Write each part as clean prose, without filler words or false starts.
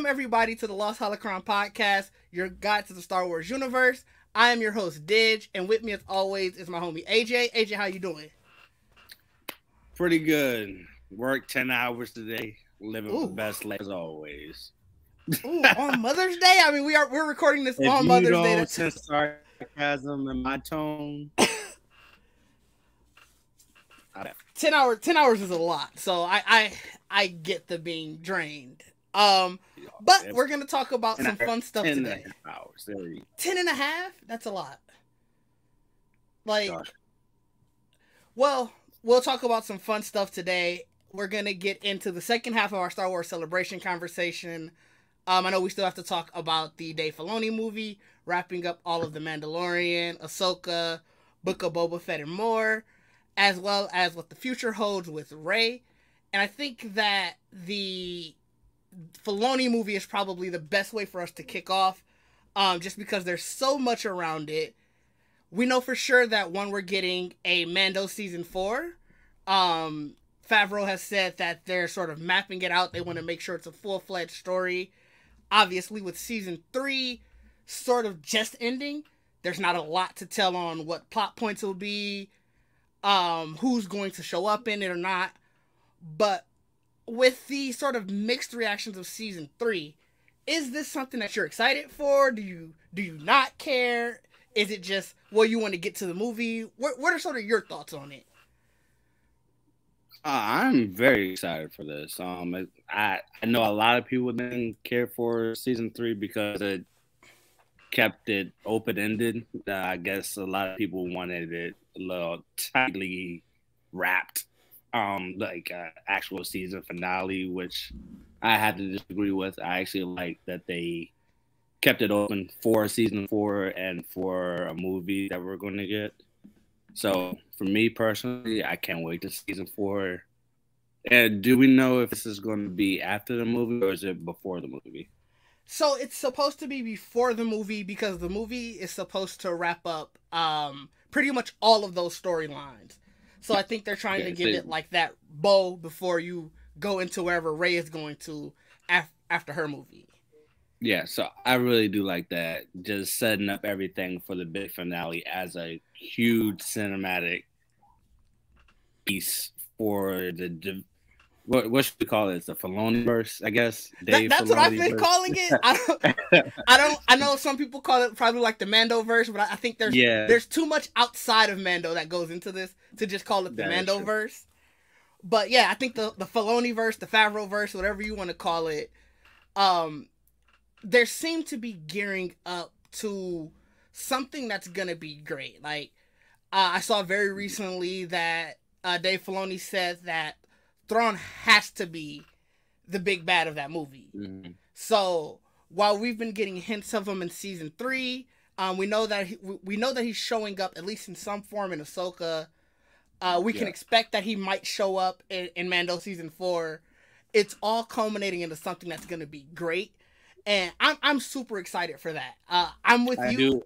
Welcome, everybody, to the Lost Holocron Podcast, your guide to the Star Wars universe. I am your host, Didge, and with me, as always, is my homie, AJ. AJ, how you doing? Pretty good. Worked 10 hours today. Living Ooh. the best life as always. Ooh, on Mother's Day? I mean, we're recording this on Mother's Day. If you don't sense sarcasm in my tone... 10 hours is a lot, so I get the being drained. But we're going to talk about some fun stuff today. 10 hours. There you go. 10 and a half? That's a lot. Well, we'll talk about some fun stuff today. We're going to get into the second half of our Star Wars Celebration conversation. I know we still have to talk about the Dave Filoni movie, wrapping up all of The Mandalorian, Ahsoka, Book of Boba Fett, and more, as well as what the future holds with Rey. And I think that the Filoni movie is probably the best way for us to kick off, just because there's so much around it. We know for sure that when we're getting a Mando season 4, Favreau has said that they're sort of mapping it out. They want to make sure it's a full-fledged story. Obviously, with season 3 sort of just ending, there's not a lot to tell on what plot points will be, who's going to show up in it or not. But with the sort of mixed reactions of season 3, is this something that you're excited for? Do you not care? Is it just, well, you want to get to the movie? What are sort of your thoughts on it? I'm very excited for this. I know a lot of people didn't care for season 3 because it kept it open-ended. I guess a lot of people wanted it a little tightly wrapped, like actual season finale, which I have to disagree with. I actually like that they kept it open for season 4 and for a movie that we're going to get. So for me personally, I can't wait to season 4. And do we know if this is going to be after the movie or is it before the movie? So it's supposed to be before the movie because the movie is supposed to wrap up pretty much all of those storylines. So I think they're trying to give it like that bow before you go into wherever Rey is going to after her movie. Yeah, so I really do like that. Just setting up everything for the big finale as a huge cinematic piece for the what should we call it? The Feloniverse, I guess. That's what I've been calling it. I know some people call it probably like the Mandoverse, but I think there's too much outside of Mando that goes into this to just call it the Mandoverse. But yeah, I think the Feloniverse, the Favreauverse, whatever you want to call it, there seem to be gearing up to something that's gonna be great. Like I saw very recently that Dave Filoni said that Thrawn has to be the big bad of that movie. Mm-hmm. So while we've been getting hints of him in season 3, we know that he's showing up at least in some form in Ahsoka. We can expect that he might show up in Mando season 4. It's all culminating into something that's going to be great, and I'm super excited for that. I'm with you.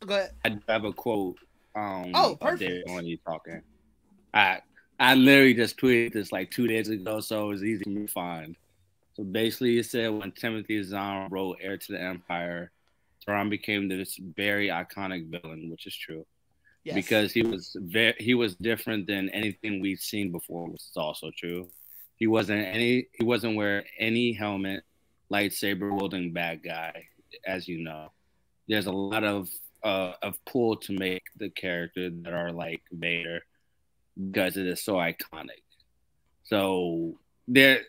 Go ahead. I have a quote. Perfect. When you're talking, I literally just tweeted this like 2 days ago, so it was easy to find. So basically, it said when Timothy Zahn wrote "Heir to the Empire," Thrawn became this very iconic villain, which is true. Yes. Because he was different than anything we've seen before, which is also true. He wasn't wearing any helmet, lightsaber wielding bad guy, as you know. There's a lot of pull to make the character that are like Vader because it is so iconic. So this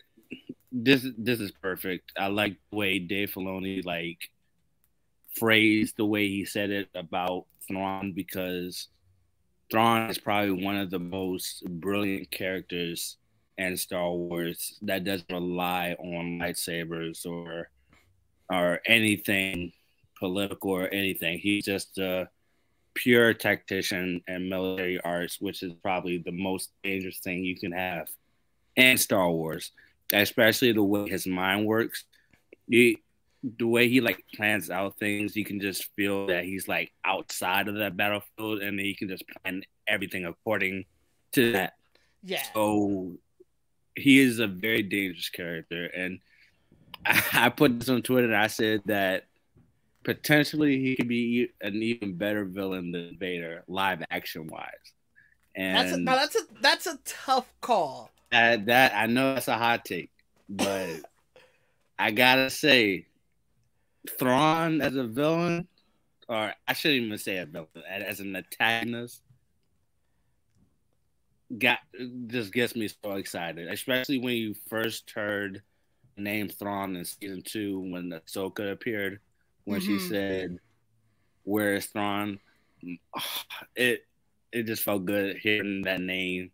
is perfect. I like the way Dave Filoni like phrased the way he said it about Thrawn, because Thrawn is probably one of the most brilliant characters in Star Wars that doesn't rely on lightsabers or anything political or anything. He's just a pure tactician and military arts, which is probably the most dangerous thing you can have in Star Wars, especially the way his mind works. The way he like plans out things, you can just feel that he's like outside of that battlefield, and then he can just plan everything according to that. Yeah. So he is a very dangerous character, and I put this on Twitter and I said that potentially he could be an even better villain than Vader, live action wise. And that's a tough call. That I know that's a hot take, but I gotta say, Thrawn as a villain, or I shouldn't even say a villain, as an antagonist, just gets me so excited, especially when you first heard the name Thrawn in season 2 when Ahsoka appeared, when she said, "Where is Thrawn?" It just felt good hearing that name,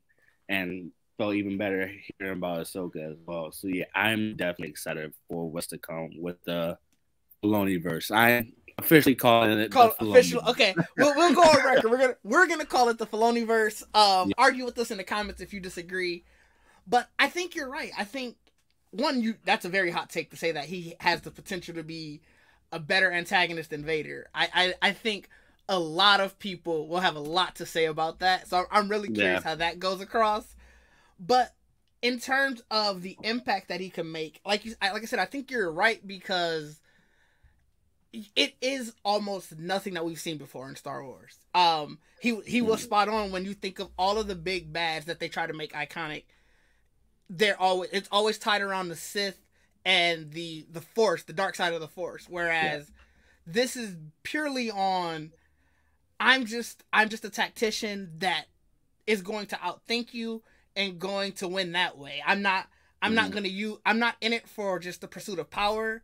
and felt even better hearing about Ahsoka as well. So yeah, I'm definitely excited for what's to come with the Feloniverse. I'm officially calling it the official. Okay, we'll go on record. We're gonna call it the Feloniverse. Argue with us in the comments if you disagree, but I think you're right. I think that's a very hot take to say that he has the potential to be a better antagonist than Vader. I think a lot of people will have a lot to say about that. So I'm really curious how that goes across. But in terms of the impact that he can make, like I said, I think you're right, because it is almost nothing that we've seen before in Star Wars. He was spot on when you think of all of the big bads that they try to make iconic. It's always tied around the Sith and the Force, the dark side of the Force. Whereas this is purely on, I'm just a tactician that is going to outthink you and going to win that way. I'm not in it for just the pursuit of power.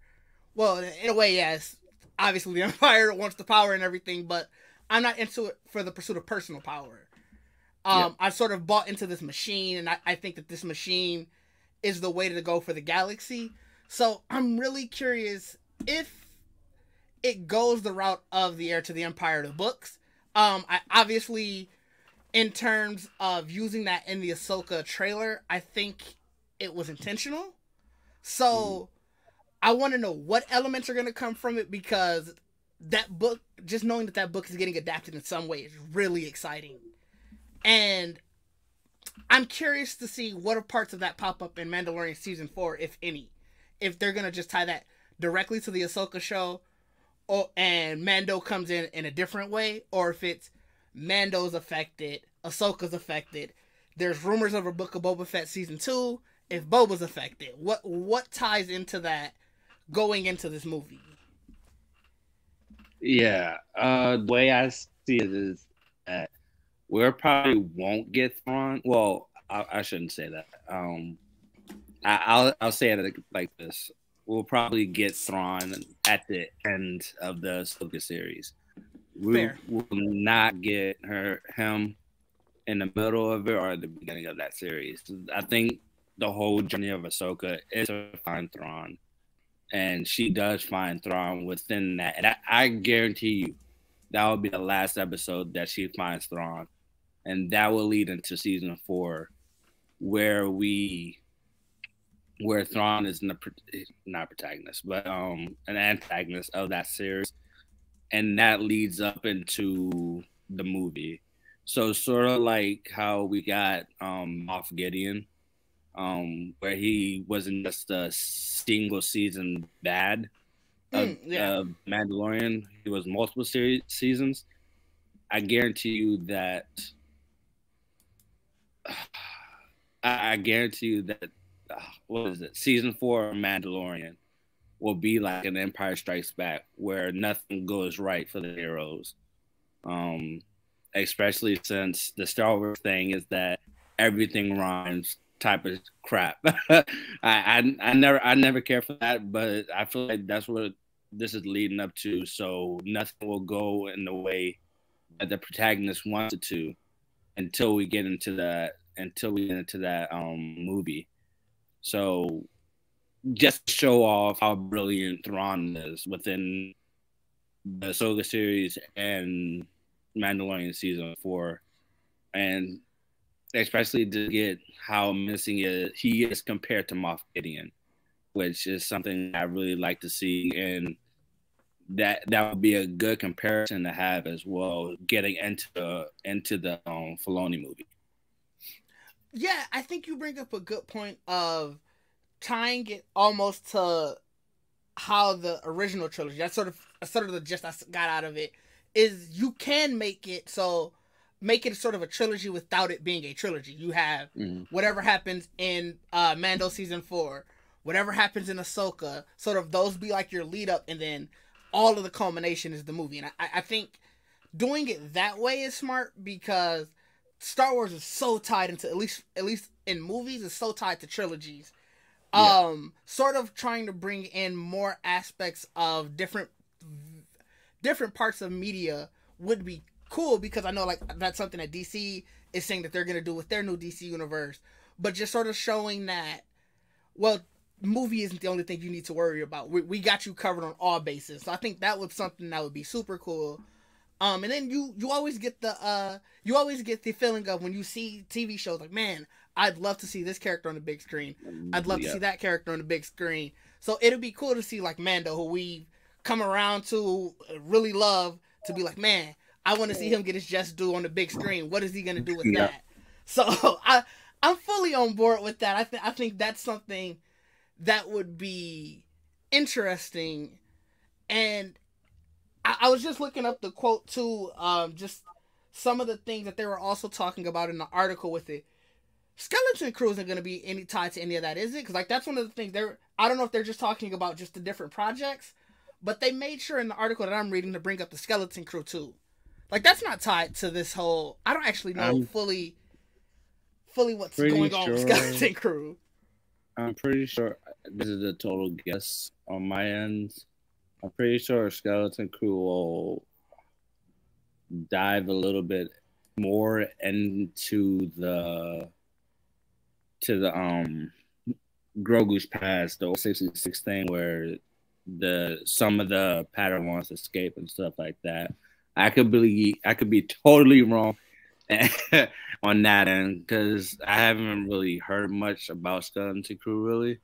Well, in a way, yes. Obviously, the Empire wants the power and everything, but I'm not into it for the pursuit of personal power. I've sort of bought into this machine, and I think that this machine is the way to go for the galaxy. So I'm really curious if it goes the route of the Heir to the Empire, the books. I obviously, in terms of using that in the Ahsoka trailer, I think it was intentional. So I want to know what elements are going to come from it, because that book, just knowing that book is getting adapted in some way, is really exciting. And I'm curious to see what parts of that pop up in Mandalorian Season 4, if any. If they're going to just tie that directly to the Ahsoka show, and Mando comes in a different way, or if it's Mando's affected, Ahsoka's affected. There's rumors of a Book of Boba Fett Season 2, if Boba's affected. What ties into that going into this movie? Yeah, the way I see it is that we probably won't get Thrawn. Well, I shouldn't say that. I'll say it like this: we'll probably get Thrawn at the end of the Ahsoka series. We will not get him in the middle of it or at the beginning of that series. I think the whole journey of Ahsoka is to find Thrawn, and she does find Thrawn within that. And I guarantee you that will be the last episode that she finds Thrawn, and that will lead into season 4, where Thrawn is not protagonist, but an antagonist of that series, and that leads up into the movie. So sort of like how we got Moff Gideon, where he wasn't just a single season bad of Mandalorian. He was multiple seasons. I guarantee you that. I guarantee you that. What is it? Season 4 of Mandalorian will be like an Empire Strikes Back, where nothing goes right for the heroes. Especially since the Star Wars thing is that everything rhymes type of crap. I never care for that, but I feel like that's what this is leading up to. So nothing will go in the way that the protagonist wants it to until we get into that movie. So just to show off how brilliant Thrawn is within the Ahsoka series and Mandalorian season 4, and especially to get how missing he is compared to Moff Gideon, which is something I really like to see, and that would be a good comparison to have as well, getting into the Filoni movie. Yeah, I think you bring up a good point of tying it almost to how the original trilogy, that's sort of the gist I got out of it, is you can make it sort of a trilogy without it being a trilogy. You have whatever happens in Mando season 4, whatever happens in Ahsoka, sort of those be like your lead up, and then all of the culmination is the movie. And I think doing it that way is smart, because Star Wars is so tied into, at least in movies, is so tied to trilogies. Yeah. Sort of trying to bring in more aspects of different parts of media would be cool, because I know like that's something that DC is saying that they're gonna do with their new DC universe, but just sort of showing that, well, movie isn't the only thing you need to worry about. We got you covered on all bases. So I think that was something that would be super cool. And then you always get the feeling of when you see TV shows like, man, I'd love to see this character on the big screen. I'd love to see that character on the big screen. So it'd be cool to see like Mando, who we come around to really love, to be like, man, I want to see him get his just due on the big screen. What is he gonna do with that? So I'm fully on board with that. I think that's something that would be interesting. And I was just looking up the quote too, just some of the things that they were also talking about in the article with it. Skeleton Crew isn't going to be any tied to any of that, is it? Because like that's one of the things I don't know if they're just talking about just the different projects, but they made sure in the article that I'm reading to bring up the Skeleton Crew too. Like that's not tied to this whole. I don't actually know fully what's going on with Skeleton Crew. I'm pretty sure this is a total guess on my end. I'm pretty sure Skeleton Crew will dive a little bit more into the Grogu's past, the 66 thing, where some of the Padawans escape and stuff like that. I could be totally wrong on that end, because I haven't really heard much about Skeleton Crew really.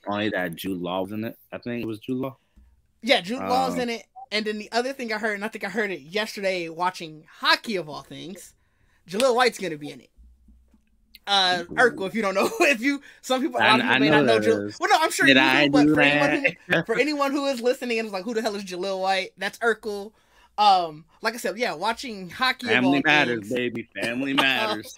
Only that Jude Law was in it. I think it was Jude Law. Yeah, Jude Law's in it. And then the other thing I heard, and I think I heard it yesterday watching hockey of all things, Jaleel White's gonna be in it. Urkel, if you don't know, some people, a lot of people may not know Jaleel. Well, no, I'm sure you do, but for anyone who is listening and is like, who the hell is Jaleel White? That's Urkel. Like I said, yeah, watching hockey. Family matters, baby. Family matters.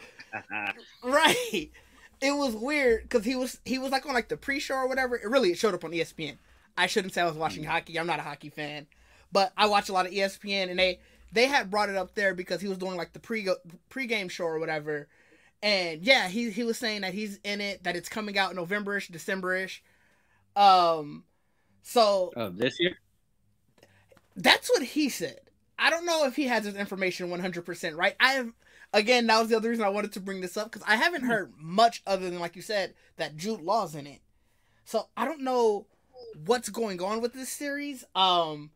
Right. It was weird because he was like on like the pre-show or whatever. It showed up on ESPN. I shouldn't say I was watching hockey. I'm not a hockey fan, but I watch a lot of ESPN, and they had brought it up there because he was doing like the pre-game show or whatever. And yeah, he was saying that he's in it, that it's coming out November-ish, December-ish. So this year? That's what he said. I don't know if he has his information 100% right. Again, that was the other reason I wanted to bring this up, because I haven't heard much other than, like you said, that Jude Law's in it. So I don't know what's going on with this series. And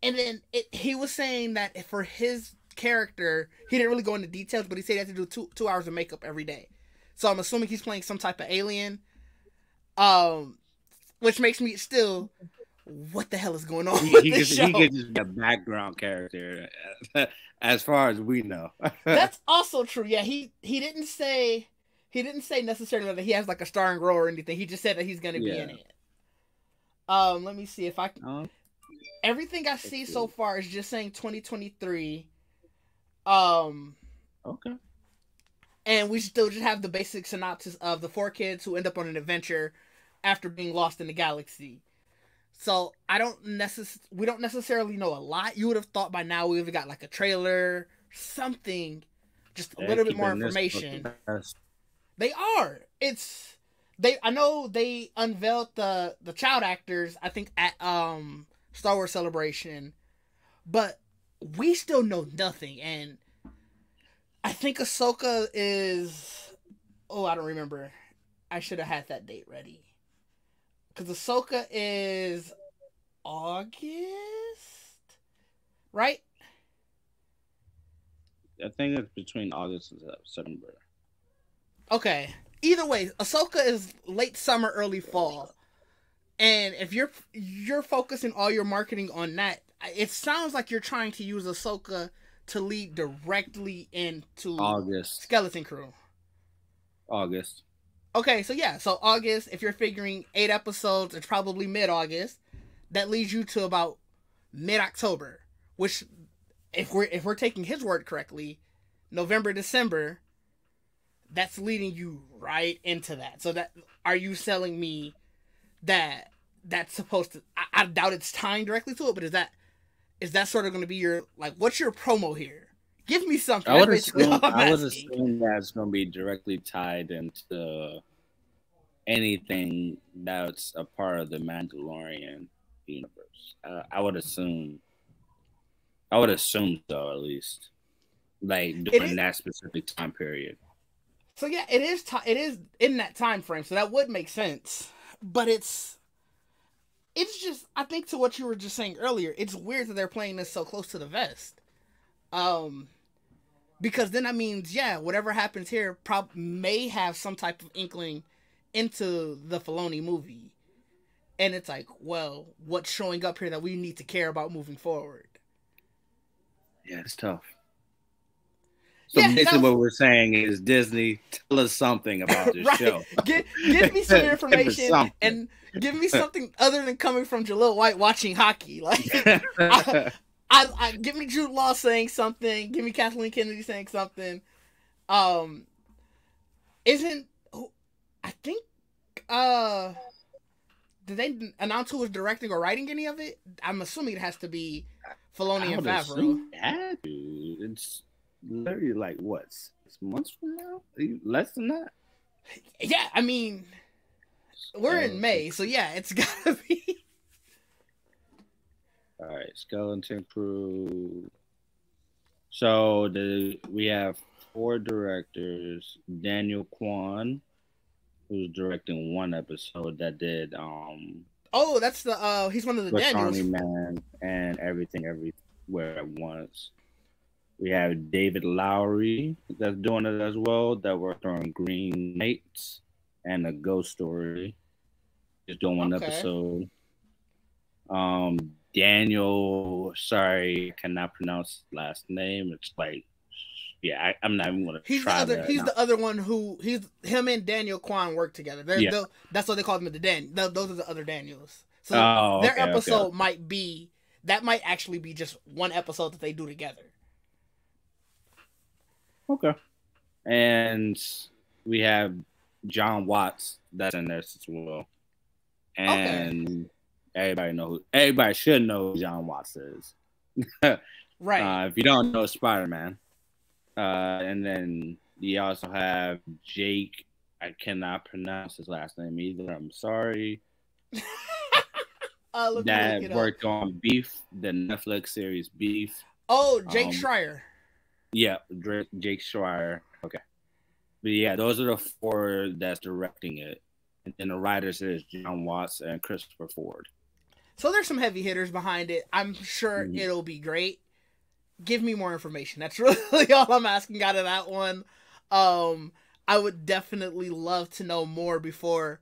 then he was saying that for his character, he didn't really go into details, but he said he had to do two hours of makeup every day. So I'm assuming he's playing some type of alien. Which makes me still, what the hell is going on with this show? He could just be a background character, as far as we know. That's also true. Yeah, he didn't say necessarily that he has like a starring role or anything. He just said that he's going to be in it. Let me see if I can. Everything I see so far is just saying 2023. Okay. And we still just have the basic synopsis of the 4 kids who end up on an adventure after being lost in the galaxy. So we don't necessarily know a lot. You would have thought by now we would have got like a trailer, something, just a little bit more information. They are. I know they unveiled the child actors, I think at Star Wars Celebration, but we still know nothing. And I think Ahsoka is, I don't remember. I should have had that date ready. Because Ahsoka is August, right? I think it's between August and September. Okay. Either way, Ahsoka is late summer, early fall. And if you're focusing all your marketing on that, it sounds like you're trying to use Ahsoka to lead directly into August. Skeleton Crew. August. Okay, so yeah, so August, if you're figuring 8 episodes, it's probably mid-August. That leads you to about mid-October, which if we're taking his word correctly, November, December, that's leading you right into that. So that are you selling me that that's supposed to I doubt it's tying directly to it, but is that sort of going to be your like what's your promo here? Give me something. I would That's basically all assume I'm I would asking. assume that's going to be directly tied into anything that's a part of the Mandalorian universe. I would assume. I would assume so, at least, like during that specific time period. So yeah, it is in that time frame, so that would make sense. But it's just I think to what you were just saying earlier, it's weird that they're playing this so close to the vest. Because then that means yeah, whatever happens here may have some type of inkling into the Filoni movie. And it's like, well, what's showing up here that we need to care about moving forward? Yeah, it's tough. So basically what we're saying is Disney, tell us something about this show. Give me some information and give me something other than coming from Jaleel White watching hockey. Like, I give me Jude Law saying something. Give me Kathleen Kennedy saying something. Isn't I think did they announce who was directing or writing any of it? I'm assuming it has to be Filoni and Favreau. It's literally like what, 6 months from now? Less than that? Yeah, I mean, we're in May, so yeah, it's gotta be. All right, Skeleton Crew. So we have 4 directors. Daniel Kwan, who's directing 1 episode that did oh, that's the he's one of the Daniels. Army Man and Everything Everywhere at Once. We have David Lowery that's doing it as well, that worked on Green Knights and A Ghost Story. Just doing 1 episode. Daniel, sorry, I cannot pronounce his last name. It's like, yeah, I'm not even going to try that. He's the other one who, him and Daniel Kwan work together. That's what they call them, those are the other Daniels. So their episode might actually be just 1 episode that they do together. Okay. And we have John Watts that's in this as well. And everybody should know who John Watts is. Right. If you don't know, Spider-Man. And then you also have Jake. I cannot pronounce his last name either. I'm sorry. That worked on Beef, the Netflix series Beef. Oh, Jake Schreier. Yeah, Jake Schreier. Okay. But yeah, those are the 4 that's directing it. And then the writers is John Watts and Christopher Ford. So there's some heavy hitters behind it. I'm sure it'll be great. Give me more information. That's really all I'm asking out of that one. I would definitely love to know more before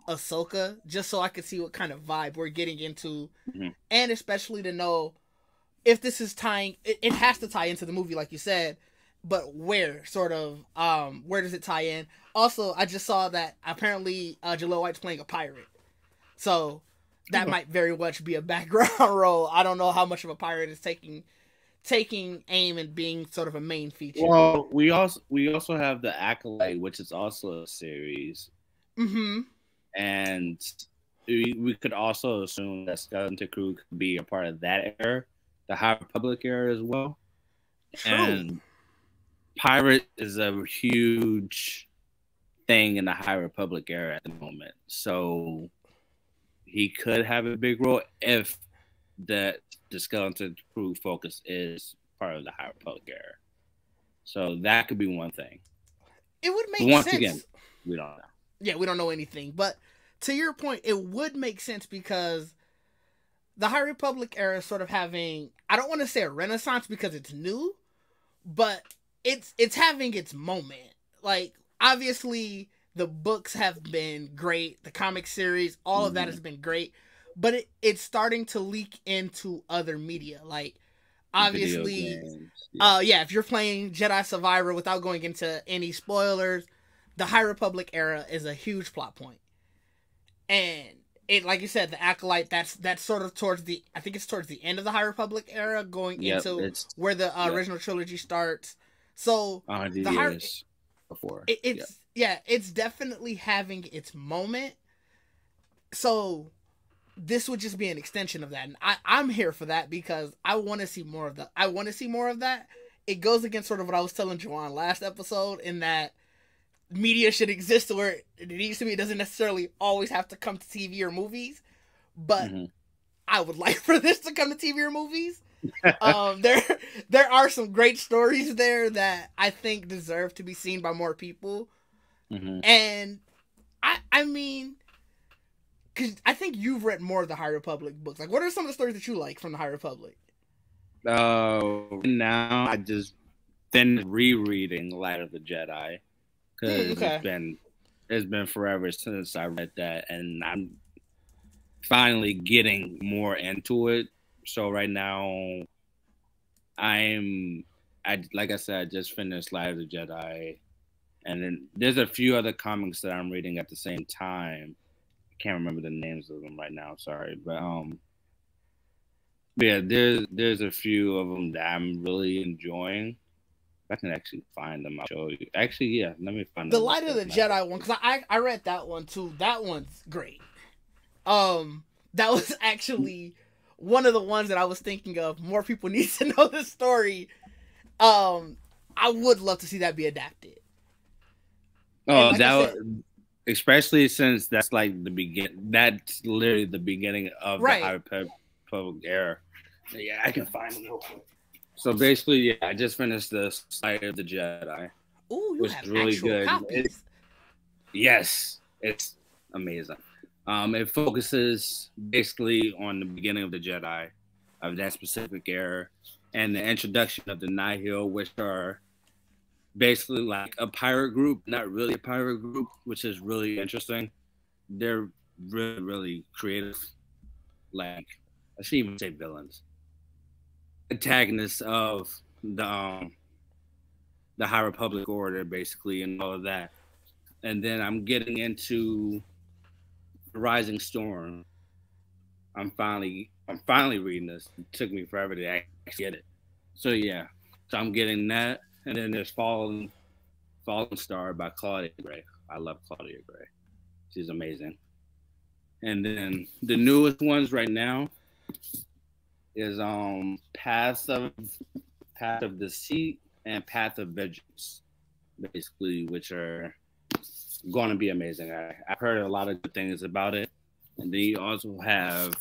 Ahsoka, just so I could see what kind of vibe we're getting into. And especially to know if this is tying, it has to tie into the movie, like you said, but where where does it tie in? Also, I just saw that apparently Jaleel White's playing a pirate. So that might very much be a background role. I don't know how much of a pirate is taking aim and being sort of a main feature. Well, we also have The Acolyte, which is also a series. And we could also assume that Skeleton Crew could be a part of that era, the High Republic era as well. True. And pirate is a huge thing in the High Republic era at the moment. So he could have a big role if the Skeleton Crew focus is part of the High Republic era. So that could be one thing. It would make sense. Once again, we don't know. Yeah, we don't know anything. But to your point, it would make sense because the High Republic era is sort of having, I don't want to say a renaissance because it's new, but it's having its moment. Like, obviously, the books have been great. The comic series, all of that has been great. But it's starting to leak into other media. Like, obviously, if you're playing Jedi Survivor without going into any spoilers, the High Republic era is a huge plot point, and it, like you said, the Acolyte. That's sort of towards the. I think it's towards the end of the High Republic era, going into it's where the original trilogy starts. So 100 the years before. It's definitely having its moment. So this would just be an extension of that, and I'm here for that because I want to see more of that. I want to see more of that. It goes against sort of what I was telling Juwan last episode, in that media should exist where it needs to be. It doesn't necessarily always have to come to TV or movies, but I would like for this to come to TV or movies. There are some great stories there that I think deserve to be seen by more people, and I mean, because I think you've read more of the High Republic books. Like, what are some of the stories that you like from the High Republic? Now I just been rereading Light of the Jedi because it's been forever since I read that, and I'm finally getting more into it. So right now, like I said, I just finished Light of the Jedi, and then there's a few other comics that I'm reading at the same time. I can't remember the names of them right now. Sorry, but yeah, there's a few of them that I'm really enjoying. If I can actually find them, I'll show you. Actually, yeah, let me find the Light of the Jedi one, because I read that one too. That one's great. That was actually one of the ones that I was thinking of. More people need to know the story. I would love to see that be adapted. Oh, like especially since that's like that's literally the beginning of the High Republic era. Yeah, I can find it real quick. So basically, yeah, I just finished the Light of the Jedi. Ooh, you have really good. Yes, it's amazing. It focuses basically on the beginning of the Jedi, of that specific era, and the introduction of the Nihil, which are basically like a pirate group, not really a pirate group, which is really interesting. They're really, really creative. Like, I shouldn't even say villains. Antagonists of the High Republic Order, basically, and all of that. And then I'm getting into Rising Storm. I'm finally reading this. It took me forever to actually get it. So yeah, so I'm getting that, and then there's Fallen Star by Claudia Gray. I love Claudia Gray. She's amazing. And then the newest ones right now is Path of Deceit and Path of Vengeance, basically, which are going to be amazing. I've heard a lot of good things about it. And then you also have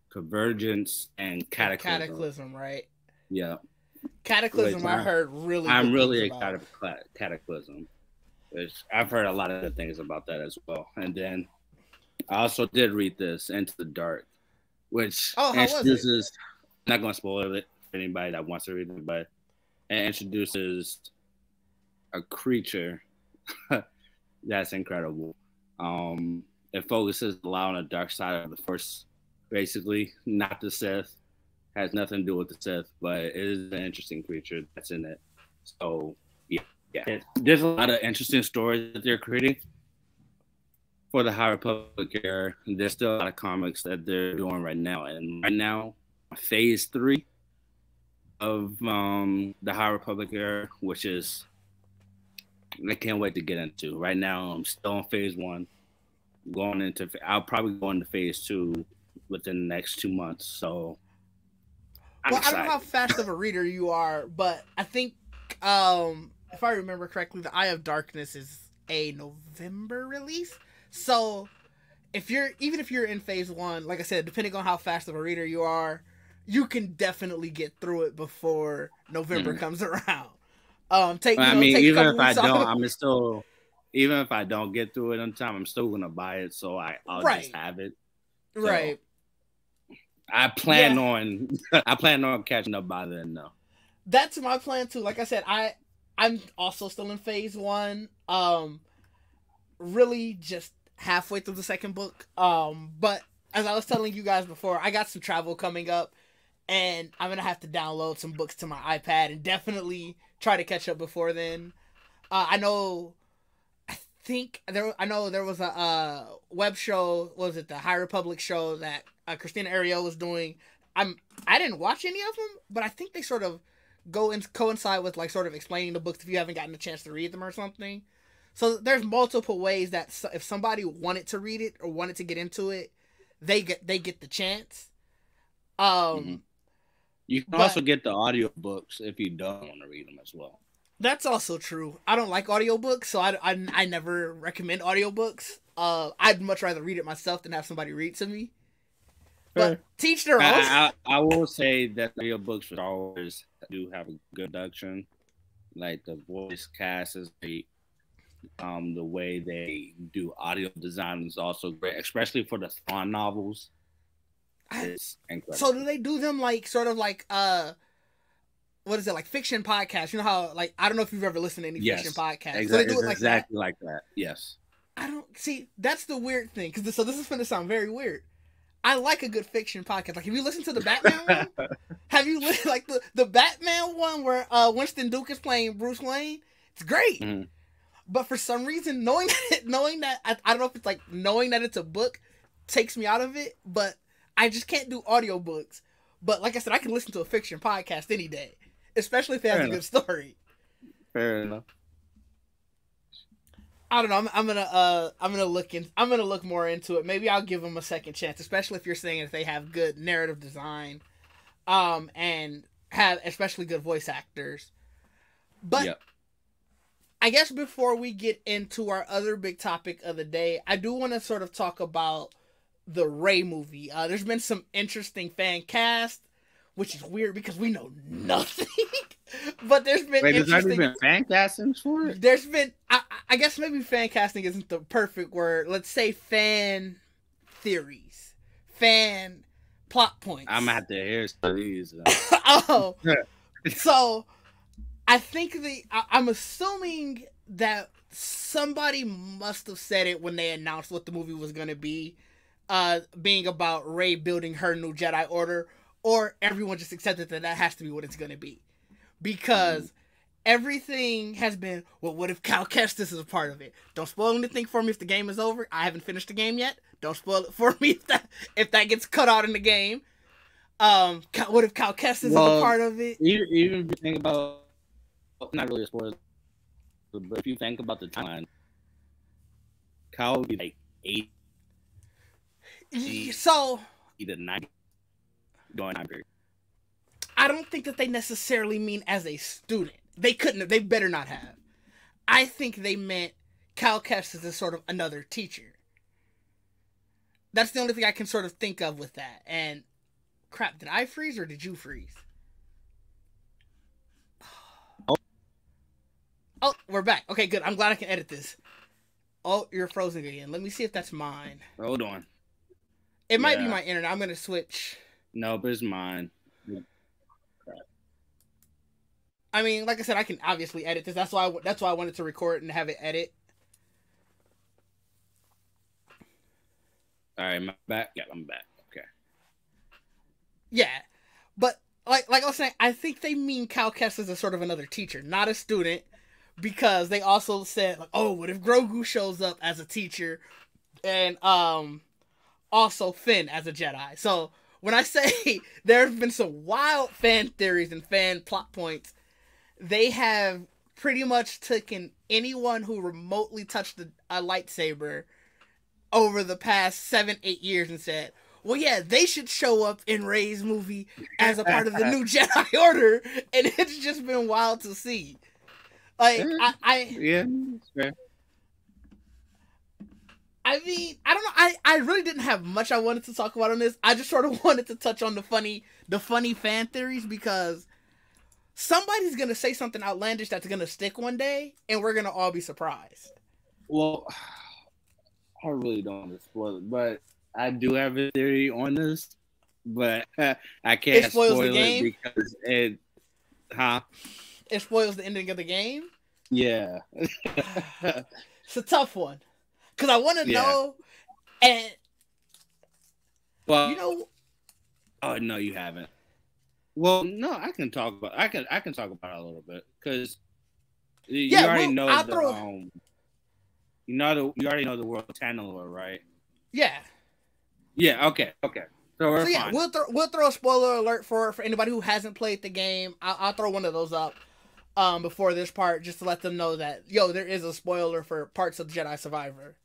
Convergence and Cataclysm. Cataclysm, right? Yeah. Cataclysm, I heard really. I'm really excited for Cataclysm, which I've heard a lot of good things about that as well. And then I also did read this Into the Dark, which introduces. I'm not going to spoil it for anybody that wants to read it, but it introduces a creature that's incredible. It focuses a lot on the dark side of the Force, basically, not the Sith. Has nothing to do with the Sith, but it is an interesting creature that's in it. So yeah. There's a lot of interesting stories that they're creating for the High Republic era. There's still a lot of comics that they're doing right now, and right now, Phase 3 of the High Republic era, which is I can't wait to get into. Right now, I'm still on Phase 1. I'll probably go into Phase 2 within the next 2 months. So, I don't know how fast of a reader you are, but I think, if I remember correctly, The Eye of Darkness is a November release. So, even if you're in Phase 1, like I said, depending on how fast of a reader you are, you can definitely get through it before November comes around. Even if I don't get through it on time, I'm still gonna buy it, so I'll just have it. So right. I plan on catching up by then, though. That's my plan too. Like I said, I'm also still in Phase 1. Really just halfway through the second book. But as I was telling you guys before, I got some travel coming up, and I'm gonna have to download some books to my iPad and definitely try to catch up before then. I know think I know there was a web show. What was it, the High Republic show that Christina Ariel was doing? I didn't watch any of them, but I think they sort of go and coincide with like sort of explaining the books if you haven't gotten a chance to read them or something. So there's multiple ways that if somebody wanted to read it or wanted to get into it, they get the chance. You can also get the audiobooks if you don't want to read them as well. That's also true. I don't like audiobooks, so I never recommend audiobooks. I'd much rather read it myself than have somebody read to me. But teach their own. I will say that audiobooks would always do have a good production. Like the voice cast is great. The way they do audio design is also great, especially for the Thrawn novels. It's incredible. So do they do them like sort of like what is it, like fiction podcasts? You know how, like, I don't know if you've ever listened to any fiction podcasts. Exactly. So they do it like exactly that? Like that. Yes. I don't see. That's the weird thing, because so this is going to sound very weird. I like a good fiction podcast. Like, have you listened to the Batman one? Have you listened like the Batman one where Winston Duke is playing Bruce Wayne? It's great. Mm-hmm. But for some reason, knowing that I don't know if it's like knowing that it's a book takes me out of it. But I just can't do audiobooks. But like I said, I can listen to a fiction podcast any day, especially if it has a good story. Fair enough. I don't know. I'm gonna look more into it. Maybe I'll give them a second chance, especially if you're saying that they have good narrative design, and have especially good voice actors. But I guess before we get into our other big topic of the day, I do want to sort of talk about the Rey movie. There's been some interesting fan cast, which is weird because we know nothing. But there's been there's not even fan casting for it? There's been, I guess maybe fan casting isn't the perfect word. Let's say fan theories. Fan plot points. I'm going to have to hear some of these. So I think I'm assuming that somebody must have said it when they announced what the movie was going to be, being about Rey building her new Jedi Order, or everyone just accepted that has to be what it's going to be. Because everything has been, well, what if Cal Kestis is a part of it? Don't spoil anything for me if the game is over. I haven't finished the game yet. Don't spoil it for me if that gets cut out in the game. What if Cal Kestis is a part of it? Even if you think about, not really a spoiler, but if you think about the timeline, Cal would be like 8. So either 90 going on period. I don't think that they necessarily mean as a student. They better not have. I think they meant Cal Kestis as sort of another teacher. That's the only thing I can sort of think of with that. And crap, did I freeze or did you freeze? Oh, we're back. Okay, good. I'm glad I can edit this. Oh, you're frozen again. Let me see if that's mine. Hold on. It might be my internet. I'm going to switch. Nope, it's mine. I mean, like I said, I can obviously edit this. That's why I wanted to record and have it edit. All right, am I back? Yeah, I'm back. Okay. Yeah, but like I was saying, I think they mean Cal Kestis as sort of another teacher, not a student, because they also said, like, oh, what if Grogu shows up as a teacher, and also Finn as a Jedi. So when I say there have been some wild fan theories and fan plot points, they have pretty much taken anyone who remotely touched a lightsaber over the past 7-8 years and said, well, yeah, they should show up in Rey's movie as a part of the new Jedi Order, and it's just been wild to see. Like, yeah, that's fair. I mean, I don't know. I really didn't have much I wanted to talk about on this. I just sort of wanted to touch on the funny fan theories, because somebody's going to say something outlandish that's going to stick one day, and we're going to all be surprised. Well, I really don't want to spoil it, but I do have a theory on this, but I can't spoil it because it spoils the ending of the game? Yeah. It's a tough one. Because I want to know, and, well, you know... Oh, no, you haven't. Well, no, I can talk about it a little bit, because you already know you already know the world of Tantalor, right? Yeah. Yeah. Okay. So we're yeah, fine. we'll throw a spoiler alert for anybody who hasn't played the game. I'll throw one of those up before this part just to let them know that there is a spoiler for parts of Jedi Survivor.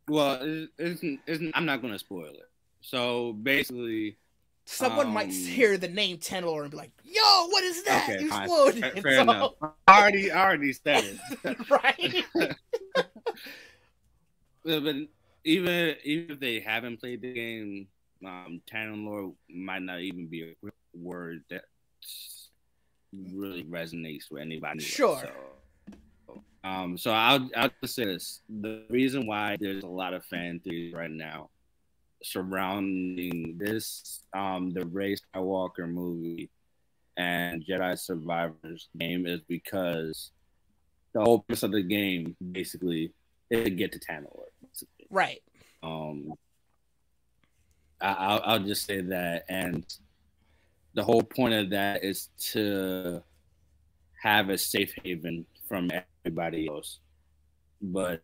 Well, I'm not going to spoil it. So basically, someone might hear the name Tantalor and be like, "Yo, what is that? Okay, you spoiled it." Fair enough. I already said it. Right. But even if they haven't played the game, Tantalor might not even be a word that really resonates with anybody. Sure. So I'll just say this: the reason why there's a lot of fan theories right now surrounding this, the Rey Skywalker movie and Jedi Survivor's game is because the whole purpose of the game basically is to get to Tantalor. Right. I'll just say that, and the whole point of that is to have a safe haven from everybody else. But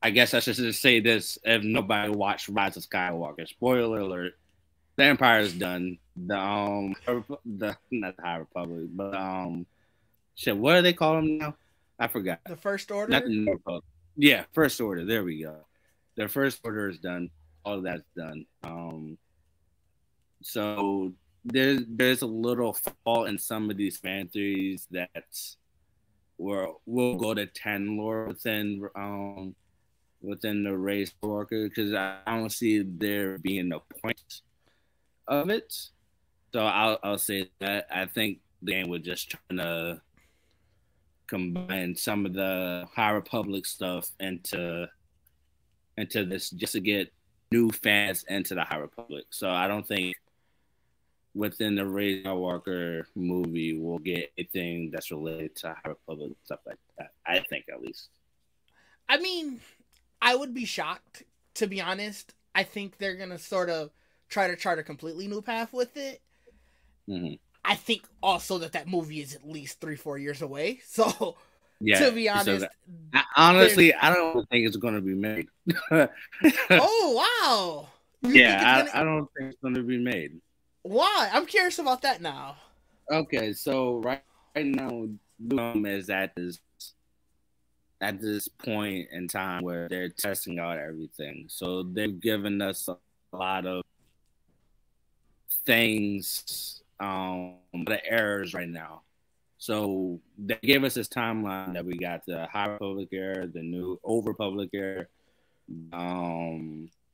I guess I should just say this: if nobody watched Rise of Skywalker, spoiler alert, the Empire is done. The not the High Republic, but shit, what do they call them now? I forgot. The First Order. Not the New Republic. Yeah, First Order. There we go. The First Order is done. All of that's done. So there's a little fault in some of these fan theories that we'll go to Tantalor within the Rey Skywalker, because I don't see there being a point of it. So I'll say that I think the game was just trying to combine some of the High Republic stuff into this just to get new fans into the High Republic. So I don't think within the Rey Skywalker movie we'll get anything that's related to High Republic stuff like that. I think, at least. I mean, I would be shocked, to be honest. I think they're gonna sort of try to chart a completely new path with it. Mm-hmm. I think also that movie is at least 3-4 years away. So, yeah, to be honest, honestly, I don't think it's going to be made. Oh, wow! I don't think it's going to be made. Why? I'm curious about that now. Okay, so right now, is at this point in time where they're testing out everything. So they've given us a lot of things, the errors right now. So they gave us this timeline that we got the High Republic era, the new Old Republic era.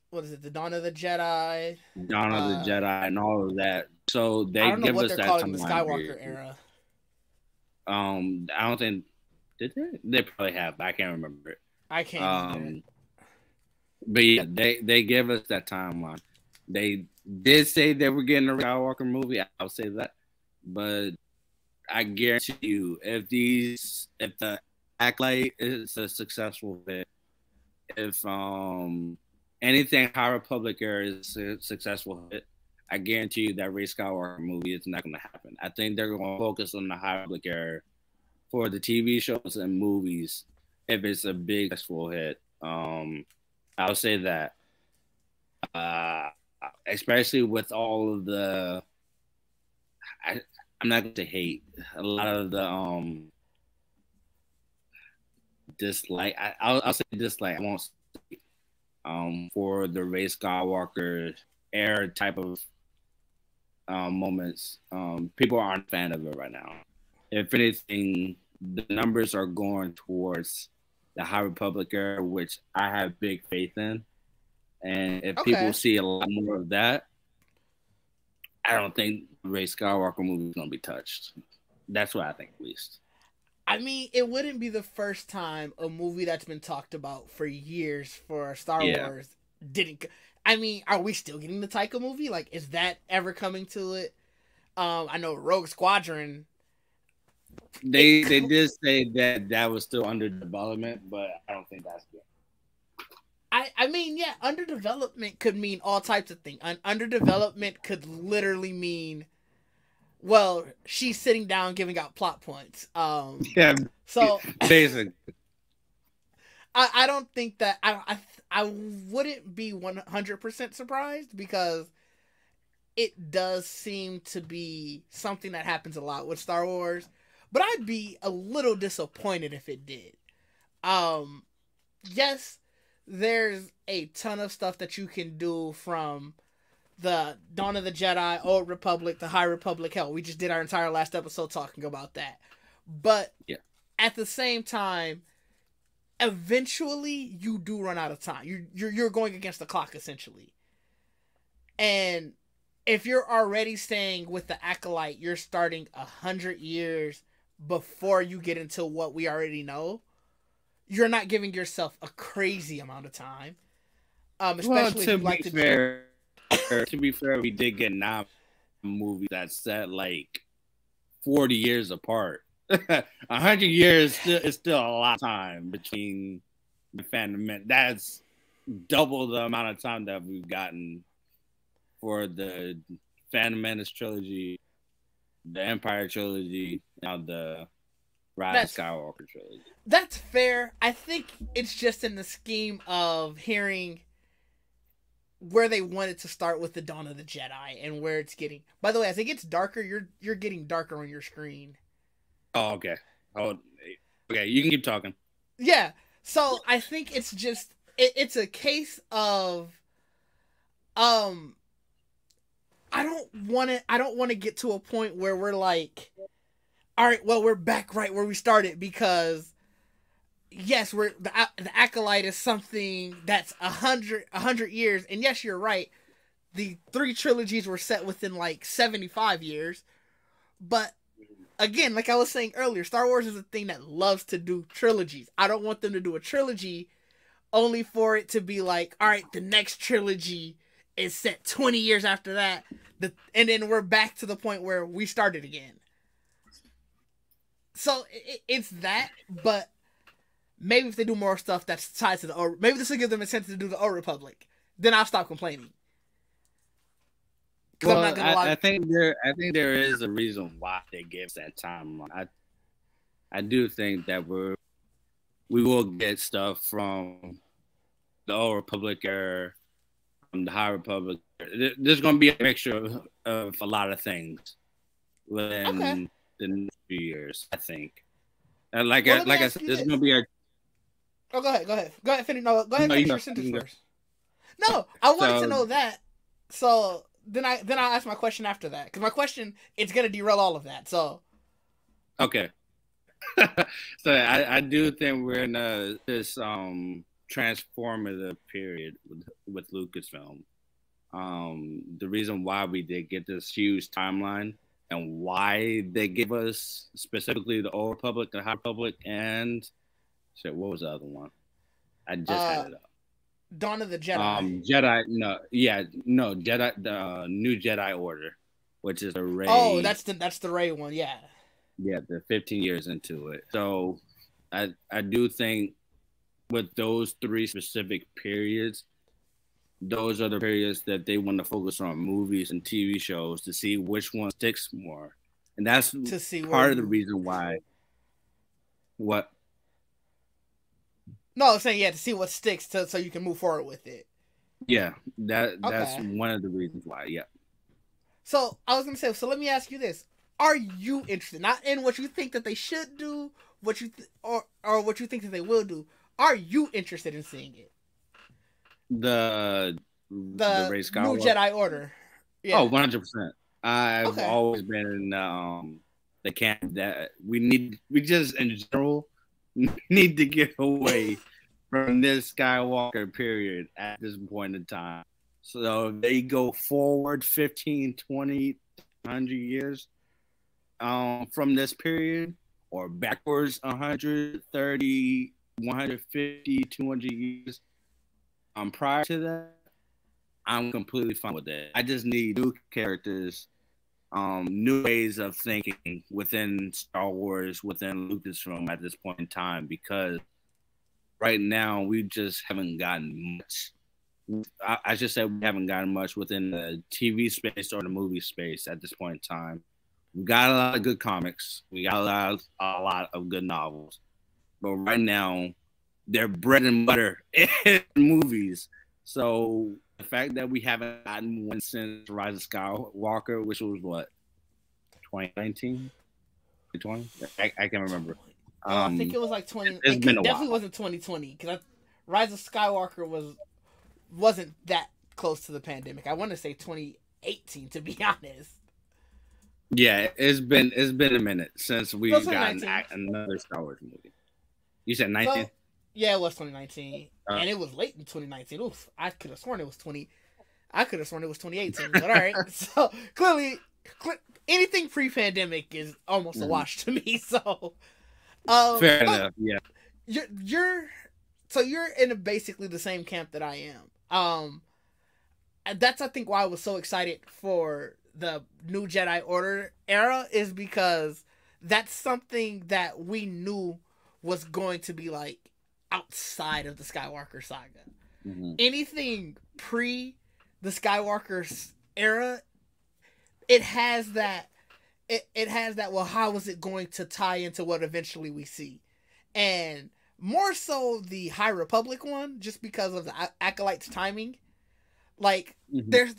What is it? The Dawn of the Jedi. Dawn of the Jedi and all of that. So they I don't know give what us they're that calling the timeline Skywalker era. I don't think did they? They probably have. But I can't remember it. I can't. But yeah, they give us that timeline. They did say they were getting a Skywalker movie. I'll say that, but I guarantee you, if the Acolyte is a successful hit, if anything High Republic era is a successful hit, I guarantee you that Rey Skywalker movie is not going to happen. I think they're going to focus on the High Republic era for the TV shows and movies if it's a big successful hit. I'll say that. Especially with all of the, I'm not going to hate a lot of the dislike. I'll say dislike. I won't say, for the Rey Skywalker era type of moments. People aren't a fan of it right now. If anything, the numbers are going towards the High Republic era, which I have big faith in. And if people see a lot more of that, I don't think the Rey Skywalker movie is going to be touched. That's what I think, at least. I mean, it wouldn't be the first time a movie that's been talked about for years for Star Wars didn't. I mean, are we still getting the Taika movie? Like, is that ever coming to it? I know Rogue Squadron. They did say that was still under development, but I don't think that's good. I mean, yeah, under development could mean all types of things. Under development could literally mean, well, she's sitting down giving out plot points. Yeah. So basically. I don't think that I wouldn't be 100% surprised because it does seem to be something that happens a lot with Star Wars, but I'd be a little disappointed if it did. Um, yes, there's a ton of stuff that you can do from the Dawn of the Jedi, Old Republic, the High Republic. Hell, we just did our entire last episode talking about that. But yeah, at the same time, eventually you do run out of time. You're going against the clock essentially, and if you're already saying with the Acolyte you're starting 100 years before you get into what we already know, you're not giving yourself a crazy amount of time. Especially if you like to fair, to be fair, we did get 9 movies that set like 40 years apart. 100 years is still a lot of time between the Phantom. That's double the amount of time that we've gotten for the Phantom Menace trilogy, the Empire trilogy, now the Rise of Skywalker trilogy. That's fair. I think it's just in the scheme of hearing where they wanted to start with the Dawn of the Jedi and where it's getting. By the way, as it gets darker, you're getting darker on your screen. Oh, okay. Oh, okay. You can keep talking. Yeah. So I think it's just it's a case of I don't want to get to a point where we're like, all right, well, we're back right where we started because yes, the Acolyte is something that's 100 years, and yes, you're right. The 3 trilogies were set within like 75 years, but again, like I was saying earlier, Star Wars is a thing that loves to do trilogies. I don't want them to do a trilogy only for it to be like, all right, the next trilogy is set 20 years after that, and then we're back to the point where we started again. So it's that, but maybe if they do more stuff that's tied to the maybe this will give them a chance to do the Old Republic, then I'll stop complaining. Well, I'm not gonna lie. I think there is a reason why they give that timeline. I do think that we will get stuff from the Old Republic era, from the High Republic. There's going to be a mixture of a lot of things within the next few years, I think. Like I said, there's going to be a. Oh, go ahead. Finish. No, go ahead. Finish your sentence first. No, I wanted to know that. So then I'll ask my question after that, because my question it's going to derail all of that. So. Okay. So I do think we're in this transformative period with Lucasfilm. The reason why we did get this huge timeline and why they give us specifically the Old Republic, the High Republic, and shit, what was the other one? I just had it up. Dawn of the Jedi. Jedi, the new Jedi Order, which is the Rey. Oh, that's the Rey one, yeah. Yeah, they're 15 years into it. So I do think with those 3 specific periods, those are the periods that they want to focus on movies and TV shows to see which one sticks more. And that's part of the reason why. What? No, I'm saying, to see what sticks so you can move forward with it. Yeah, that's one of the reasons why, yeah. So, I was going to say, so let me ask you this. Are you interested, not in what you think that they should do, or what you think that they will do? Are you interested in seeing it? The Rey Skywalker? New Jedi Order. Yeah. Oh, 100%. I've always been in the camp that we just in general need to get away from this Skywalker period at this point in time. So they go forward 15, 20, 100 years from this period, or backwards 130, 150, 200 years prior to that, I'm completely fine with that. I just need new characters, new ways of thinking within Star Wars, within Lucasfilm at this point in time, because right now we just haven't gotten much. I should say we haven't gotten much within the TV space or the movie space at this point in time. We got a lot of good comics. We got a lot of good novels. But right now, their bread and butter in movies. So the fact that we haven't gotten one since Rise of Skywalker, which was what, 2019, 2020? I can't remember. I think it was like 20. It's been a definitely while. wasn't 2020 because Rise of Skywalker wasn't that close to the pandemic. I want to say 2018 to be honest. Yeah, it's been a minute since we've gotten another Star Wars movie. You said 19? So, yeah, it was 2019, and it was late in 2019. Oof, I could have sworn it was 2018. But all right, so clearly, anything pre-pandemic is almost a wash to me. So, fair enough. Yeah, you're in basically the same camp that I am. That's I think why I was so excited for the new Jedi Order era is because that's something that we knew was going to be like outside of the Skywalker saga. Mm-hmm. Anything pre the Skywalker era, it has that. It has that. Well, how is it going to tie into what eventually we see, and more so the High Republic one, just because of the Acolyte's timing. Like there's,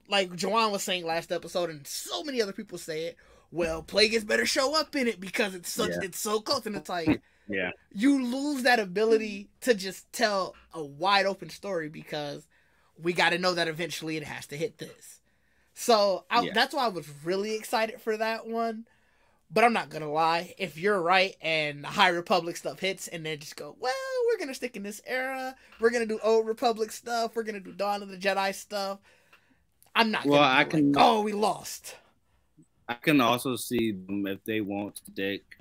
like Joanne was saying last episode, and so many other people say it. Well, Plagueis better show up in it because it's so close, and it's like, you lose that ability to just tell a wide open story because we got to know that eventually it has to hit this. So that's why I was really excited for that one. But I'm not gonna lie, if you're right and the High Republic stuff hits and they just go, well, we're gonna stick in this era, we're gonna do Old Republic stuff, we're gonna do Dawn of the Jedi stuff, I'm not gonna we lost. I can also see them if they won't stick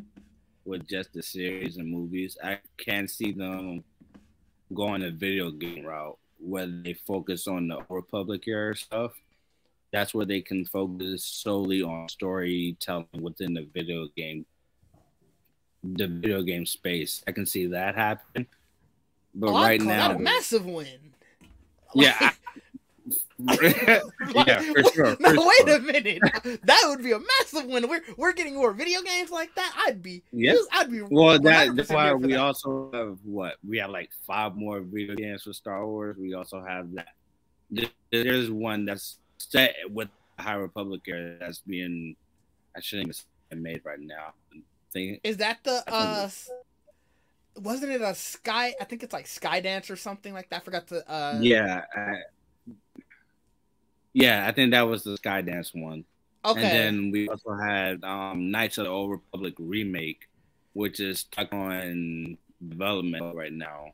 with just the series and movies. I can see them going a video game route where they focus on the Old Republic era stuff. That's where they can focus solely on storytelling within the video game space. I can see that happen. But right now, that a massive win. Yeah. Yeah, for sure. Wait a minute. That would be a massive win. We're getting more video games like that. I'd be. Well, that's why we also have we have like 5 more video games for Star Wars. We also have that. There's one that's set with the High Republic era that's being made right now. Is that the wasn't it a Sky? I think it's like Skydance or something like that. I forgot the I think that was the Skydance one. Okay. And then we also had Knights of the Old Republic remake, which is stuck on development right now.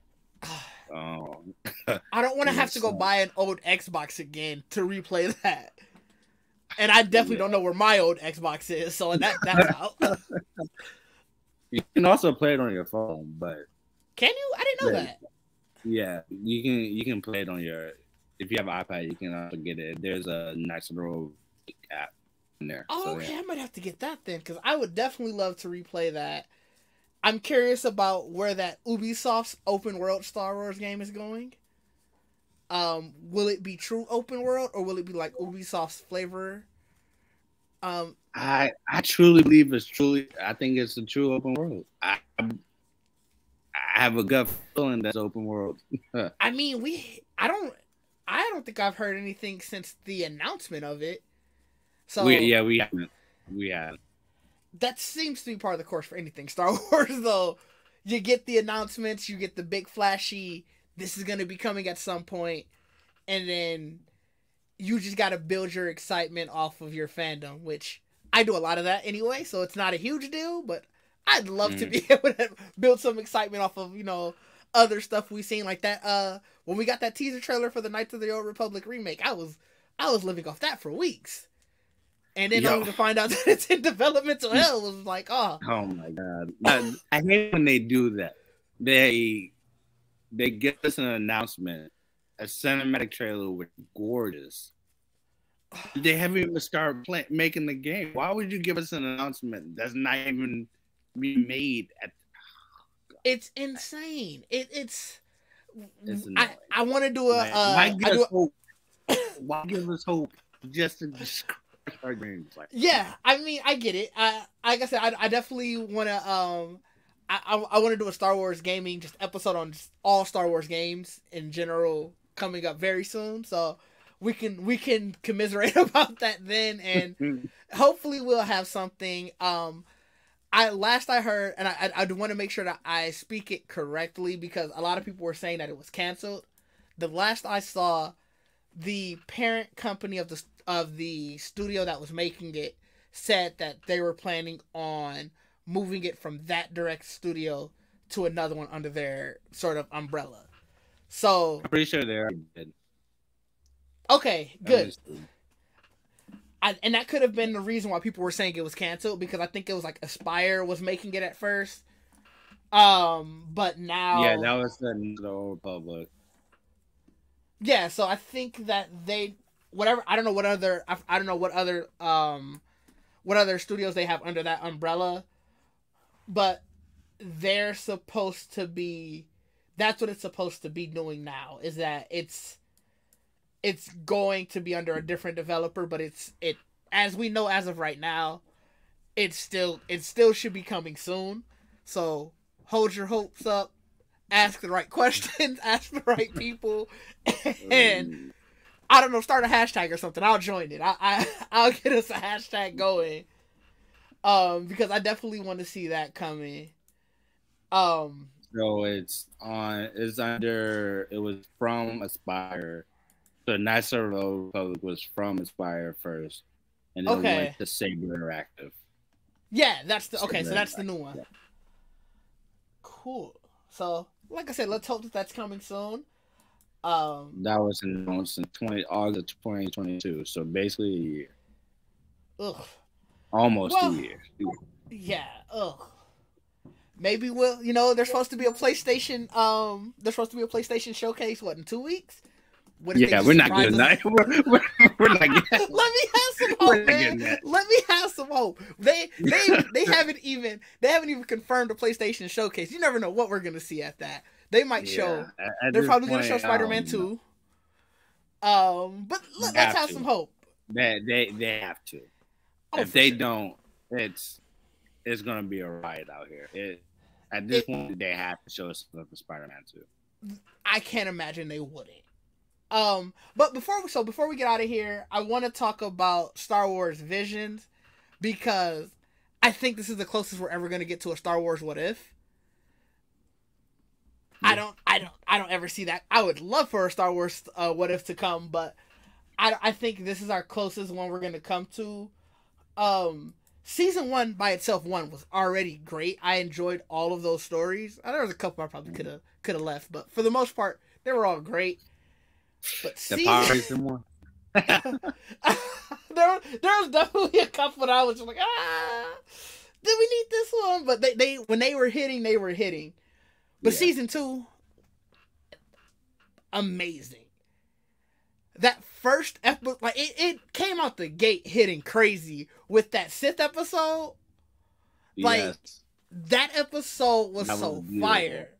I don't want to have to go buy an old Xbox again to replay that. And I definitely don't know where my old Xbox is, so that's out. You can also play it on your phone, but can you? I didn't know that. Yeah, you can play it on your. If you have an iPad, you can also get it. There's a nice little app in there. Oh, okay, I might have to get that then, because I would definitely love to replay that. I'm curious about where that Ubisoft's open world Star Wars game is going. Will it be true open world, or will it be like Ubisoft's flavor? I truly believe it's truly. I think it's a true open world. I have a gut feeling that's open world. I mean, I don't think I've heard anything since the announcement of it. So we haven't. That seems to be part of the course for anything Star Wars, though. You get the announcements, you get the big flashy, this is going to be coming at some point, and then you just got to build your excitement off of your fandom, which I do a lot of that anyway, so it's not a huge deal, but I'd love to be able to build some excitement off of, other stuff we've seen like that. When we got that teaser trailer for the Knights of the Old Republic remake, I was living off that for weeks. And then only to find out that it's in developmental hell was like, oh my god! I hate when they do that. They give us an announcement, a cinematic trailer with gorgeous. They haven't even started making the game. Why would you give us an announcement that's not even being made? It's insane. It's I want to do a. Why give us hope just to describe our games? Yeah, I mean, I get it. Like I said, I definitely want to. I want to do a Star Wars gaming just episode on just all Star Wars games in general coming up very soon. So we can commiserate about that then, and hopefully we'll have something. I heard, and I want to make sure that I speak it correctly because a lot of people were saying that it was canceled. The last I saw, the parent company of the studio that was making it said that they were planning on moving it from that direct studio to another one under their sort of umbrella. So I'm pretty sure they already did. Okay, good. And that could have been the reason why people were saying it was canceled, because I think it was like Aspire was making it at first. But now... Yeah, that was the Old Republic. Yeah, so I think that they... Whatever, I don't know what other studios they have under that umbrella, but they're supposed to be... That's what it's supposed to be doing now, is that it's going to be under a different developer, but it as we know as of right now, it still should be coming soon. So hold your hopes up, ask the right questions, ask the right people, and I don't know, start a hashtag or something. I'll join it. I'll get us a hashtag going, because I definitely want to see that coming. So it was from Aspire. So Nicer Republic was from Aspire first, and then went to Saber Interactive. Yeah, that's the so that's the new one. Yeah. Cool. So, like I said, let's hope that's coming soon. That was announced in August 2022. So basically a year. Ugh. Almost a year. Yeah. Ugh. Maybe there's supposed to be a PlayStation. There's supposed to be a PlayStation showcase. What, in 2 weeks? We're not getting that. We're not getting that. Let me have some hope, man. Let me have some hope. They haven't even confirmed a PlayStation showcase. You never know what we're gonna see at that. They might show. They're probably gonna show Spider-Man 2. But let's have some hope. They have to. If they don't, it's gonna be a riot out here. At this point, they have to show us something for Spider-Man 2. I can't imagine they wouldn't. But before we get out of here, I want to talk about Star Wars Visions, because I think this is the closest we're ever going to get to a Star Wars What If. Yeah. I don't ever see that. I would love for a Star Wars What If to come, but I think this is our closest one we're going to come to. Season 1 by itself was already great. I enjoyed all of those stories. There was a couple I probably could have left, but for the most part, they were all great. But season 1. there was definitely a couple that I was just like, did we need this one? But they when they were hitting. But season 2, amazing. That first episode, like it came out the gate hitting crazy with that Sith episode. Like that episode was so fire.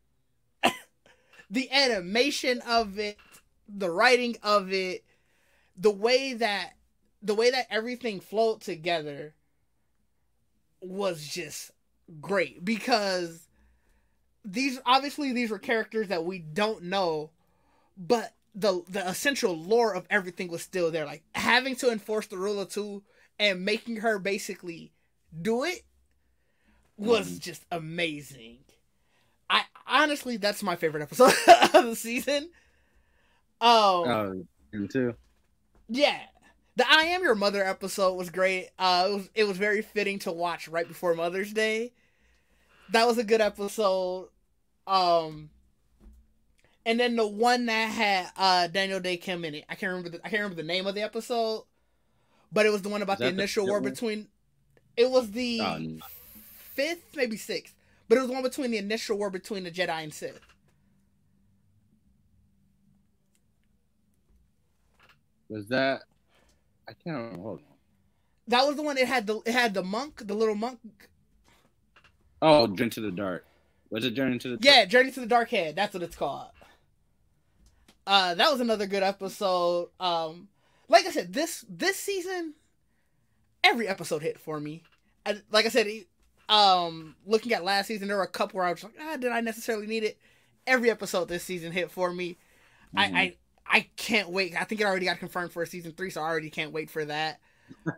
The animation of it, the writing of it, the way that everything flowed together was just great, because these were characters that we don't know, but the essential lore of everything was still there. Like having to enforce the rule of 2 and making her basically do it was just amazing. I honestly, that's my favorite episode of the season. Me too. Yeah, the I Am Your Mother episode was great. It was very fitting to watch right before Mother's Day. That was a good episode. And then the one that had Daniel Day Kim in it. I can't remember the name of the episode, but it was the one about the initial war between. It was the 5th, maybe 6th, but it was the one between the initial war between the Jedi and Sith. Was that? I can't remember. Hold on. That was the one. It had the monk, the little monk. Oh, Journey to the Dark. Was it Journey to the Dark? Yeah, Journey to the Dark Head. That's what it's called. That was another good episode. Like I said, this season, every episode hit for me. Like I said, Looking at last season, there were a couple where I was like, did I necessarily need it? Every episode this season hit for me. I can't wait. I think it already got confirmed for season 3, so I already can't wait for that.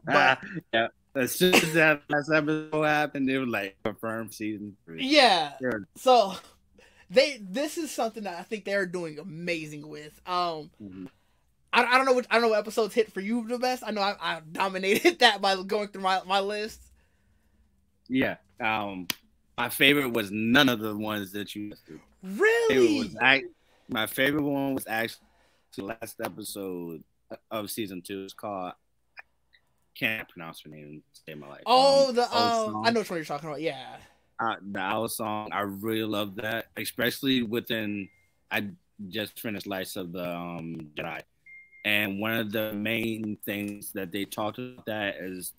But yeah, as soon as that last episode happened, it was like confirmed season 3. Yeah. So this is something that I think they're doing amazing with. I don't know what episodes hit for you the best. I know I dominated that by going through my list. Yeah. My favorite was none of the ones that you listed. Really? My favorite one was actually the last episode of season 2. It's called, I can't pronounce her name. Save my life. Oh, I know which one you're talking about. Yeah. The Owl song, I really love that, especially within. I just finished Lights of the Jedi, and one of the main things that they talked about that is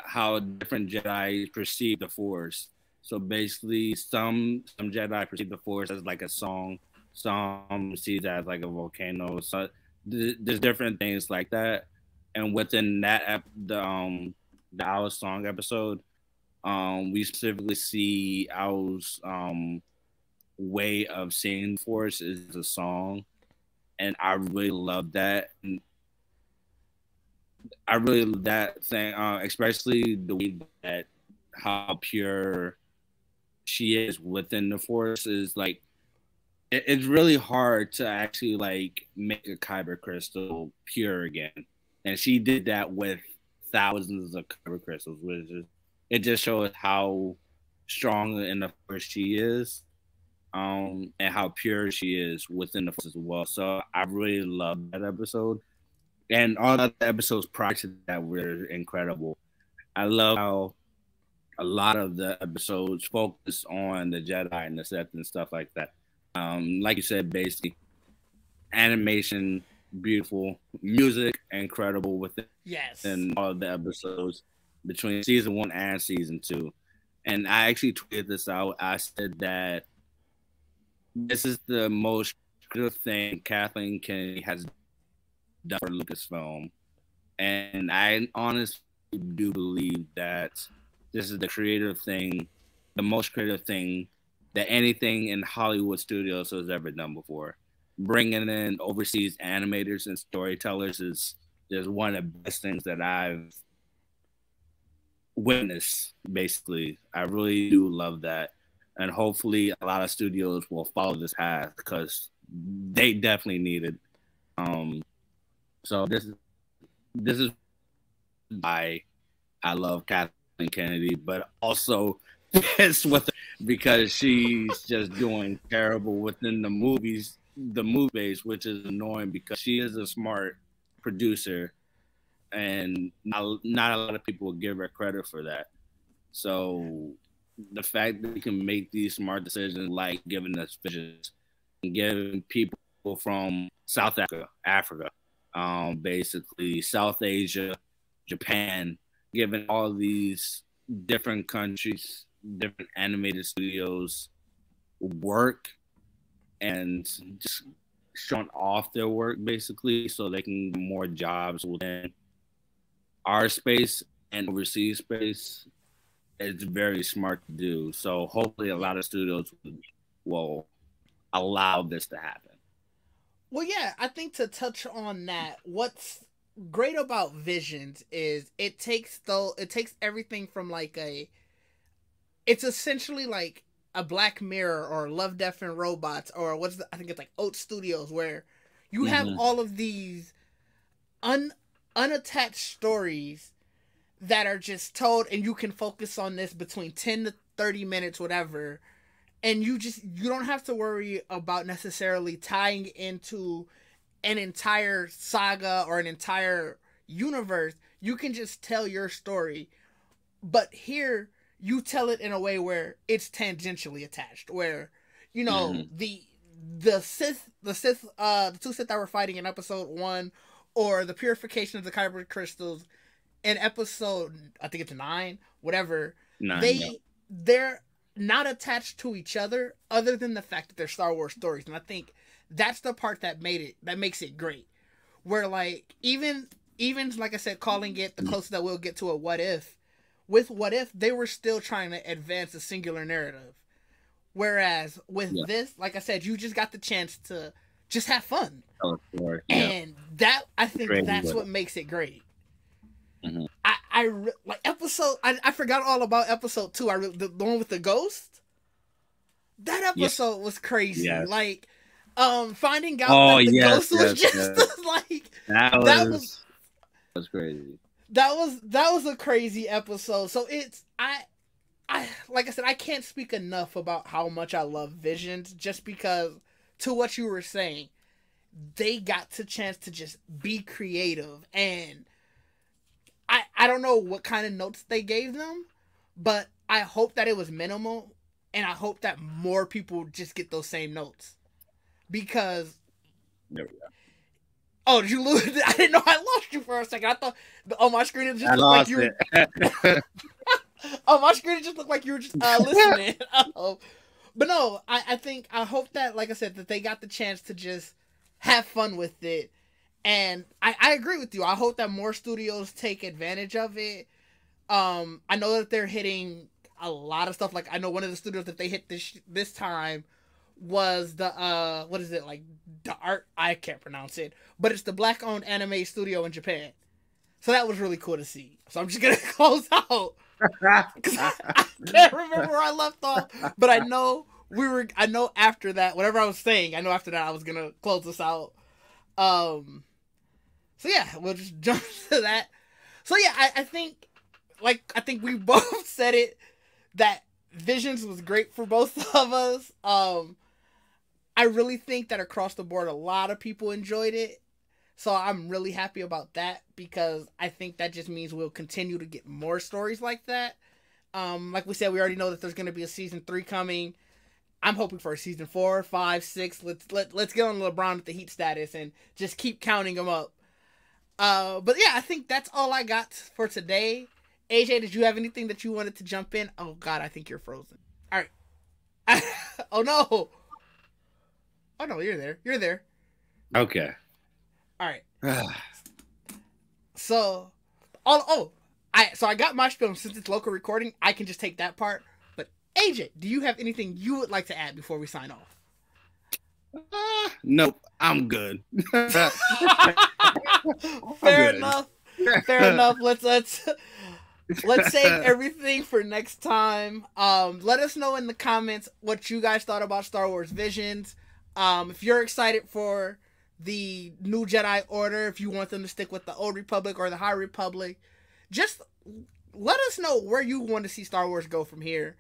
how different Jedi perceive the Force. So basically, some Jedi perceive the Force as like a song, some see that as like a volcano. So there's different things like that, and within that the Owl song episode, we specifically see Owl's way of seeing the Force is a song, and I really love that. And I really love that thing, especially the way that how pure she is within the Force is like. It's really hard to actually like make a kyber crystal pure again, and she did that with thousands of kyber crystals, which is. It just shows how strong in the Force she is, and how pure she is within the Force as well. So I really love that episode, and all the episodes prior to that were incredible. I love how a lot of the episodes focus on the Jedi and the Sith and stuff like that. Like you said, basically, animation beautiful, music incredible within all of the episodes between season 1 and season 2. And I actually tweeted this out. I said that this is the most creative thing Kathleen Kennedy has done for Lucasfilm. And I honestly do believe that this is the creative thing, the most creative thing that anything in Hollywood studios has ever done before. Bringing in overseas animators and storytellers is one of the best things that I've witnessed, basically. I really do love that. And hopefully a lot of studios will follow this path because they definitely need it. So this is why I love Kathleen Kennedy, but also pissed with her because she's just doing terrible within the movie base, which is annoying because she is a smart producer and not a lot of people give her credit for that. So the fact that we can make these smart decisions, like giving us visions and giving people from South Africa, basically South Asia, Japan, giving all these different countries, different animated studios work and just showing off their work basically so they can get more jobs within our space and overseas space. It's very smart to do. So hopefully a lot of studios will allow this to happen. Well, yeah, I think to touch on that, what's great about Visions is it takes everything from it's essentially like a Black Mirror or Love, Death and Robots or I think it's like Oat Studios, where you have all of these unattached stories that are just told, and you can focus on this between 10 to 30 minutes, whatever. And you don't have to worry about necessarily tying into an entire saga or an entire universe. You can just tell your story. But here, you tell it in a way where it's tangentially attached. Where, the two Sith that were fighting in episode 1, or the purification of the kyber crystals in episode, I think it's 9, whatever. 9, they're not attached to each other than the fact that they're Star Wars stories. And I think that's the part that makes it great. Where even like I said, calling it the closest that we'll get to a what if, with What If, they were still trying to advance a singular narrative. Whereas with this, like I said, you just got the chance to just have fun. And that, I think that's what makes it great. Mm-hmm. I forgot all about episode 2. The one with the ghost. That episode was crazy. Yes. Like, finding out that the ghost was just like that was crazy. That was a crazy episode. So I like I said, I can't speak enough about how much I love Visions, just because, to what you were saying, they got the chance to just be creative. And I don't know what kind of notes they gave them, but I hope that it was minimal, and I hope that more people just get those same notes. Because... There we go. Oh, did you lose? I didn't know I lost you for a second. I thought on my screen it just looked like you were... On my screen it just looked like you were just listening. But no, I hope that, like I said, that they got the chance to just have fun with it. And I agree with you. I hope that more studios take advantage of it. I know that they're hitting a lot of stuff. Like, I know one of the studios that they hit this time was the what is it, like, the art, I can't pronounce it, but it's the black owned anime studio in Japan. So that was really cool to see. So I'm just gonna close out because I can't remember where I left off, but I know after that, whatever I was saying, I know after that I was gonna close this out. So yeah, we'll just jump to that. So yeah, I think we both said it, that Visions was great for both of us. I really think that across the board, a lot of people enjoyed it. So I'm really happy about that, because I think that just means we'll continue to get more stories like that. Like we said, we already know that there's going to be a season 3 coming. I'm hoping for a season 4, 5, 6. Let's get on LeBron with the Heat status and just keep counting them up. But yeah, I think that's all I got for today. AJ, did you have anything that you wanted to jump in? Oh God, I think you're frozen. All right. Oh no. Oh no, you're there. You're there. Okay. All right. So, I got my spiel. Since it's local recording, I can just take that part. But AJ, do you have anything you would like to add before we sign off? Nope, I'm good. Fair enough. Fair enough. Let's save everything for next time. Let us know in the comments what you guys thought about Star Wars Visions. If you're excited for the new Jedi Order, if you want them to stick with the Old Republic or the High Republic, just let us know where you want to see Star Wars go from here.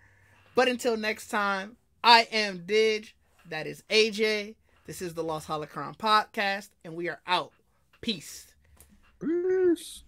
But until next time, I am Didge. That is AJ. This is the Lost Holocron Podcast, and we are out. Peace. Peace.